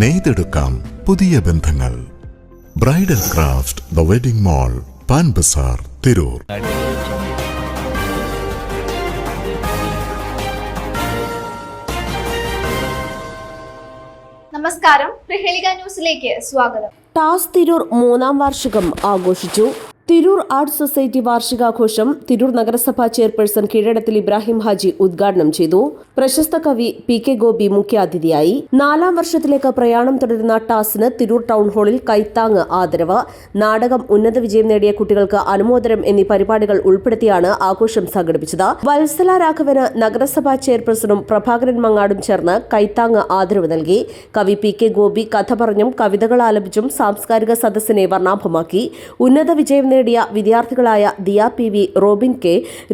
നെയ്തെടുക്കാം പുതിയ ബന്ധങ്ങൾ. Bridal craft the wedding mall, Pan Bazar, Tirur. നമസ്കാരം, പ്രഹേളിക ന്യൂസിലേക്ക് സ്വാഗതം. ടാസ് തിരൂർ 3ാം വാർഷികം ആഘോഷിച്ചു. തിരൂർ ആർട്സ് സൊസൈറ്റി വാർഷികാഘോഷം തിരൂർ നഗരസഭാ ചെയർപേഴ്സൺ കീഴടത്തിൽ ഇബ്രാഹിം ഹാജി ഉദ്ഘാടനം ചെയ്തു. പ്രശസ്ത കവി PK ഗോപി മുഖ്യാതിഥിയായി. 4ാം വർഷത്തിലേക്ക് പ്രയാണം തുടരുന്ന ടാസിന് തിരൂർ ടൗൺ ഹാളിൽ കൈത്താങ് ആദരവ്, നാടകം, ഉന്നത വിജയം നേടിയ കുട്ടികൾക്ക് അനുമോദനം എന്നീ പരിപാടികൾ ഉൾപ്പെടുത്തിയാണ് ആഘോഷം സംഘടിപ്പിച്ചത്. വത്സല രാഘവന് നഗരസഭാ ചെയർപേഴ്സണും പ്രഭാകരൻ മങ്ങാടും ചേർന്ന് കൈത്താങ് ആദരവ് നൽകി. കവി PK ഗോപി കഥ പറഞ്ഞും കവിതകൾ ആലപിച്ചും സാംസ്കാരിക സദസ്സിനെ വർണ്ണാഭമാക്കി. ഉന്നത വിജയം നേടിയ വിദ്യാർത്ഥികളായ Diya PV, Robin K,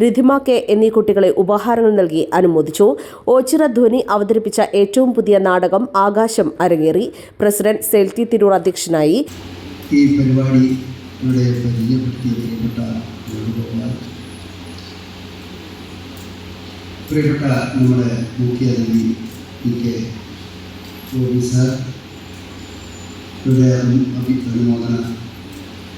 Ridhima K എന്നീ കുട്ടികളെ ഉപഹാരങ്ങൾ നൽകി അനുമോദിച്ചു. ഓച്ചിറ ധ്വനി അവതരിപ്പിച്ച ഏറ്റവും പുതിയ നാടകം ആകാശം അരങ്ങേറി. പ്രസിഡന്റ് സെൽറ്റി തിരൂർ അധ്യക്ഷനായി. ഈ പരിപാടിയുടെ പ്രിയപ്പെട്ട നമ്മുടെ മുഖ്യ അതിഥി PK ഗോപി സാർ അനുമോദന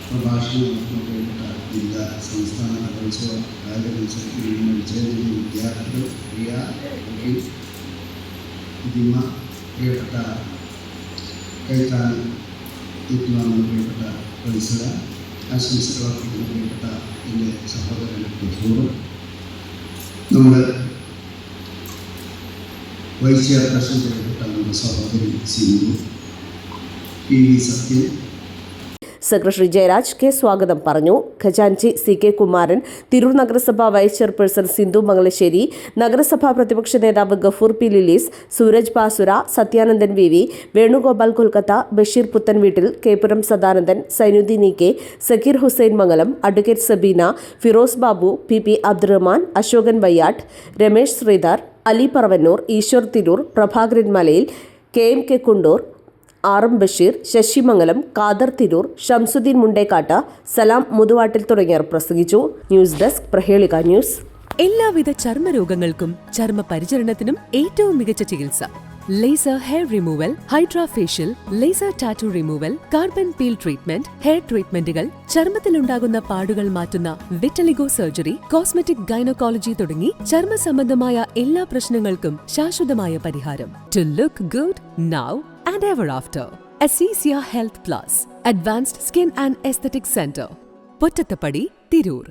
പ്രഭാഷണം പ്രിയപ്പെട്ട ജില്ലാ സംസ്ഥാന കലോത്സവ കായിക മത്സരത്തിൽ വിജയം വിദ്യാർത്ഥികൾ ഇതിമ പ്രിയപ്പെട്ട കൈത്താങ് ഏറ്റുവാങ്ങുന്ന പ്രിയപ്പെട്ട വത്സല, ആശംസകൾ അർപ്പിക്കുന്ന പ്രിയപ്പെട്ട എൻ്റെ സഹോദരൻ ബഹൂർ, നമ്മുടെ വൈസ് ചെയർപേഴ്സൺ പ്രിയപ്പെട്ട നമ്മുടെ സഹോദരി Sindhu, PV Sathyan, secretary Jayaraj K സ്വാഗതം പറഞ്ഞു. ഖജാൻജി CK കുമാരൻ, തിരൂർ നഗരസഭ വൈസ് ചെയർപേഴ്സൺ സിന്ധു മംഗലശ്ശേരി, നഗരസഭാ പ്രതിപക്ഷ നേതാവ് ഗഫൂർ P ലിലീസ്, സൂരജ് പാസുര, സത്യാനന്ദൻ VV, വേണുഗോപാൽ കൊൽക്കത്ത, ബഷീർ പുത്തൻവീട്ടിൽ, കേപുരം സദാനന്ദൻ, സൈനുദ്ദീൻ EK, സക്കീർ ഹുസൈൻ മംഗലം, അഡ്വക്കേറ്റ് സബീന, ഫിറോസ് ബാബു, PP അബ്ദുറഹ്മാൻ, അശോകൻ വയ്യാട്ട്, രമേശ് ശ്രീധർ, അലി പറവന്നൂർ, ഈശ്വർ തിരൂർ, പ്രഭാകരൻ മലയിൽ, KMK കുണ്ടൂർ, RM ബഷീർ, ശശിമംഗലം, ഖാദർ തിരൂർ, ഷംസുദ്ദീൻ മുണ്ടേക്കാട്ട്, സലാം മുതുവാട്ടിൽ തുടങ്ങിയവർ പ്രസംഗിച്ചു. News desk, Prahelika news. എല്ലാവിധ ചർമ്മരോഗങ്ങൾക്കും ചർമ്മ പരിചരണത്തിനും ഏറ്റവും മികച്ച ചികിത്സ. Laser hair removal, hydra facial, laser tattoo removal, carbon peel treatment, hair ട്രീറ്റ്മെന്റുകൾ, ചർമ്മത്തിലുണ്ടാകുന്ന പാടുകൾ മാറ്റുന്ന വിറ്റലിഗോ സർജറി, കോസ്മെറ്റിക് ഗൈനക്കോളജി തുടങ്ങി ചർമ്മ സംബന്ധമായ എല്ലാ പ്രശ്നങ്ങൾക്കും ശാശ്വതമായ പരിഹാരം. To look good now and ever after. Assisia Health Plus, Advanced Skin and Aesthetic Center, Pottathappadi, Tirur.